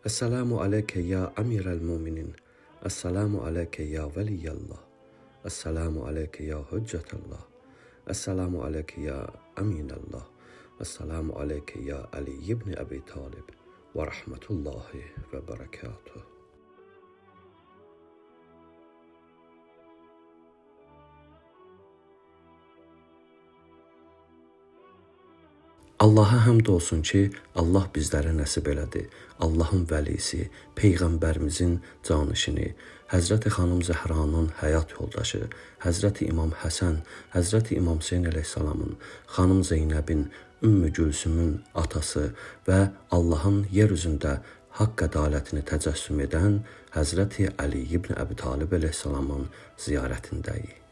Esselamu aleyke ya amirel muminin. Esselamu aleyke ya veliyallah. Esselamu aleyke ya hüccetallah. Esselamu aleyke ya aminallah. Esselamu aleyke ya Ali ibn Abi Talib. Ve rahmetullahi ve berekatuhu. Allaha həmd olsun ki, Allah bizlərə nəsib elədi. Allahın vəlisi, Peyğəmbərimizin canişini, Həzrəti xanım Zəhranın həyat yoldaşı, Həzrəti İmam Həsən, Həzrəti İmam Hüseyn əleyhissalamın, xanım Zeynəbin, Ümmü Gülsümün atası və Allahın yer üzündə haqq ədalətini təcəssüm edən Həzrəti Ali ibn Əbi Talib əleyhissalamın ziyarətindəyik.